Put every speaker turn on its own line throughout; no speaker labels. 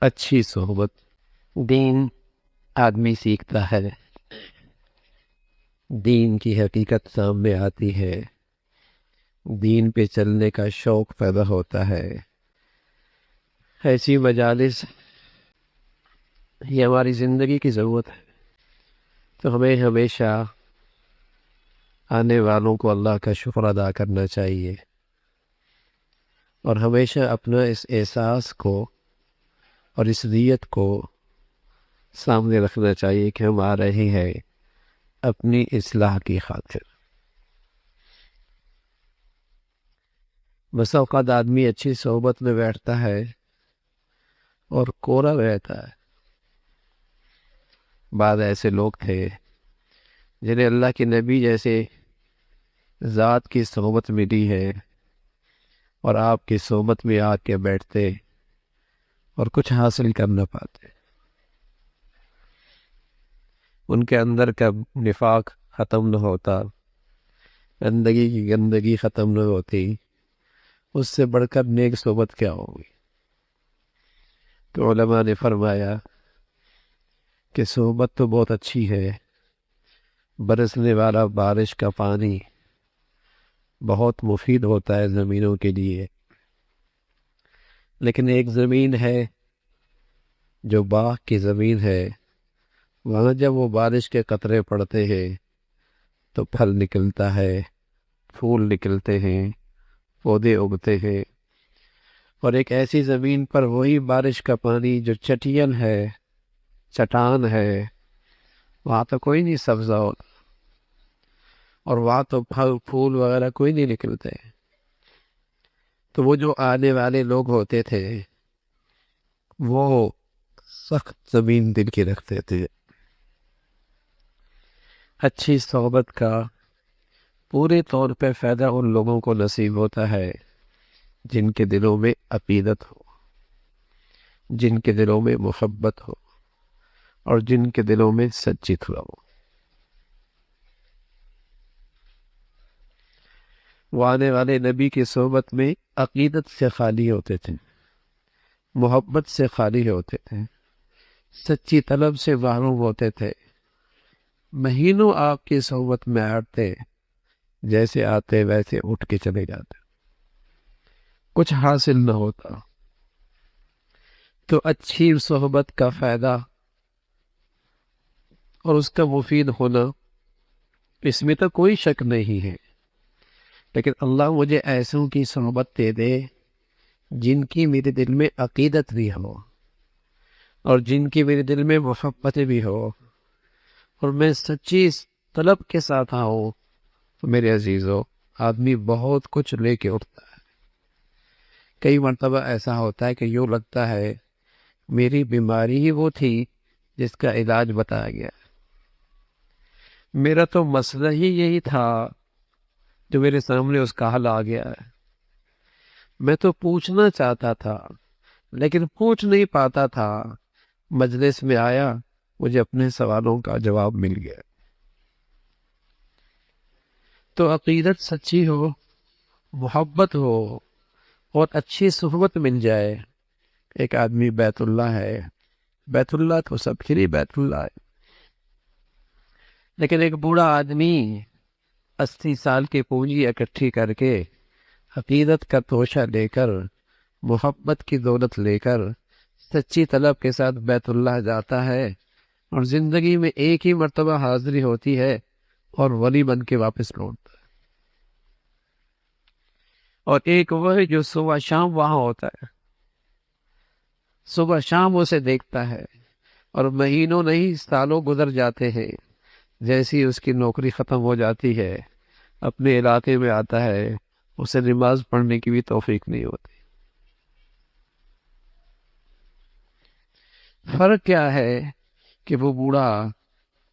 اچھی صحبت دین آدمی سیکھتا ہے، دین کی حقیقت سامنے آتی ہے، دین پہ چلنے کا شوق پیدا ہوتا ہے۔ ایسی مجالس یہ ہماری زندگی کی ضرورت ہے، تو ہمیں ہمیشہ آنے والوں کو اللہ کا شکر ادا کرنا چاہیے، اور ہمیشہ اپنا اس احساس کو اور اس نیت کو سامنے رکھنا چاہیے کہ ہم آ رہے ہیں اپنی اصلاح کی خاطر۔ بسا اوقات آدمی اچھی صحبت میں بیٹھتا ہے اور کوڑا رہتا ہے۔ بعض ایسے لوگ تھے جنہیں اللہ کے نبی جیسے ذات کی صحبت ملی ہے، اور آپ کی صحبت میں آ کے بیٹھتے اور کچھ حاصل کر نہ پاتے۔ ان کے اندر کا نفاق ختم نہ ہوتا، گندگی کی گندگی ختم نہ ہوتی، اس سے بڑھ کر نیک صحبت کیا ہوگی؟ تو علماء نے فرمایا کہ صحبت تو بہت اچھی ہے، برسنے والا بارش کا پانی بہت مفید ہوتا ہے زمینوں کے لیے، لیکن ایک زمین ہے جو باغ کی زمین ہے، وہاں جب وہ بارش کے قطرے پڑتے ہیں تو پھل نکلتا ہے، پھول نکلتے ہیں، پودے اگتے ہیں۔ اور ایک ایسی زمین پر وہی بارش کا پانی جو چٹیل ہے، چٹان ہے، وہاں تو کوئی نہیں سبزہ ہوتا، اور وہاں تو پھل پھول وغیرہ کوئی نہیں نکلتے۔ تو وہ جو آنے والے لوگ ہوتے تھے وہ سخت زمین دل کی رکھتے تھے۔ اچھی صحبت کا پورے طور پہ فائدہ ان لوگوں کو نصیب ہوتا ہے جن کے دلوں میں عقیدت ہو، جن کے دلوں میں محبت ہو، اور جن کے دلوں میں سچی طلب ہو۔ وہ آنے والے نبی کی صحبت میں عقیدت سے خالی ہوتے تھے، محبت سے خالی ہوتے تھے، سچی طلب سے محروم ہوتے تھے۔ مہینوں آپ کی صحبت میں آتے، جیسے آتے ویسے اٹھ کے چلے جاتے، کچھ حاصل نہ ہوتا۔ تو اچھی صحبت کا فائدہ اور اس کا مفید ہونا، اس میں تو کوئی شک نہیں ہے، لیکن اللہ مجھے ایسوں کی صحبت دے دے جن کی میرے دل میں عقیدت بھی ہو، اور جن کی میرے دل میں محبت بھی ہو، اور میں سچی طلب کے ساتھ آؤں۔ تو میرے عزیزو، آدمی بہت کچھ لے کے اٹھتا ہے۔ کئی مرتبہ ایسا ہوتا ہے کہ یوں لگتا ہے میری بیماری ہی وہ تھی جس کا علاج بتایا گیا، میرا تو مسئلہ ہی یہی تھا جو میرے سامنے اس کا حل آ گیا ہے۔ میں تو پوچھنا چاہتا تھا لیکن پوچھ نہیں پاتا تھا، مجلس میں آیا، مجھے اپنے سوالوں کا جواب مل گیا۔ تو عقیدت سچی ہو، محبت ہو، اور اچھی صحبت مل جائے۔ ایک آدمی بیت اللہ ہے، بیت اللہ تو سب کے لیے بیت اللہ ہے، لیکن ایک بوڑھا آدمی 80 سال کی پونجی اکٹھی کر کے، عقیدت کا توشہ لے کر، محبت کی دولت لے کر، سچی طلب کے ساتھ بیت اللہ جاتا ہے، اور زندگی میں ایک ہی مرتبہ حاضری ہوتی ہے اور ولی بن کے واپس لوٹتا ہے۔ اور ایک وہ ہے جو صبح شام وہاں ہوتا ہے، صبح شام اسے دیکھتا ہے، اور مہینوں نہیں سالوں گزر جاتے ہیں، جیسی اس کی نوکری ختم ہو جاتی ہے اپنے علاقے میں آتا ہے، اسے نماز پڑھنے کی بھی توفیق نہیں ہوتی۔ فرق کیا ہے کہ وہ بوڑھا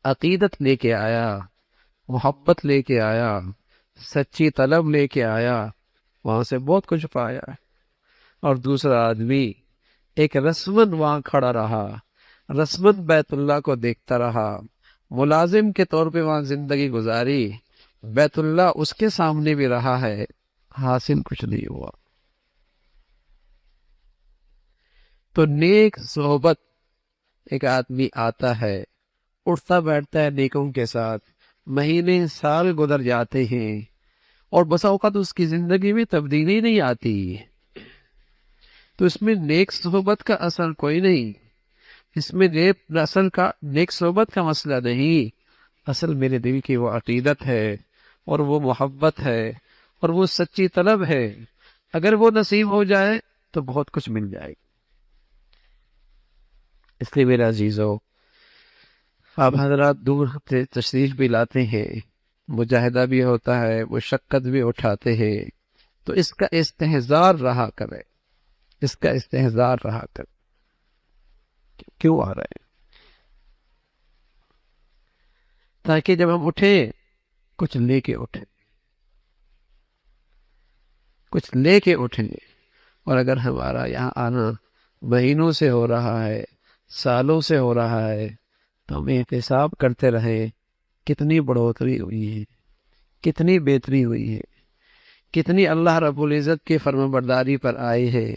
عقیدت لے کے آیا، محبت لے کے آیا، سچی طلب لے کے آیا، وہاں سے بہت کچھ پایا، اور دوسرا آدمی ایک رسمن وہاں کھڑا رہا، رسمن بیت اللہ کو دیکھتا رہا، ملازم کے طور پہ وہاں زندگی گزاری، بیت اللہ اس کے سامنے بھی رہا ہے، حاصل کچھ نہیں ہوا۔ تو نیک صحبت ایک آدمی آتا ہے، اٹھتا بیٹھتا ہے نیکوں کے ساتھ، مہینے سال گزر جاتے ہیں اور بسا اوقات اس کی زندگی میں تبدیلی نہیں آتی، تو اس میں نیک صحبت کا اثر کوئی نہیں، اس میں نیک صحبت کا مسئلہ نہیں، اصل میرے دل کی وہ عقیدت ہے اور وہ محبت ہے اور وہ سچی طلب ہے، اگر وہ نصیب ہو جائے تو بہت کچھ مل جائے گا۔ اس لیے میرے عزیزو، آپ حضرات دور سے تشریف بھی لاتے ہیں، مجاہدہ بھی ہوتا ہے، مشقت بھی اٹھاتے ہیں، تو اس کا استحضار رہا کرے، اس کا استحضار رہا کرے، کیوں آ رہے ہیں؟ تاکہ جب ہم اٹھیں کچھ لے کے اٹھیں، کچھ لے کے اٹھیں، اور اگر ہمارا یہاں آنا مہینوں سے ہو رہا ہے، سالوں سے ہو رہا ہے، تو ہم احتساب کرتے رہیں کتنی بڑھوتری ہوئی ہے، کتنی بہتری ہوئی ہے، کتنی اللہ رب العزت کی فرما برداری پر آئے ہیں،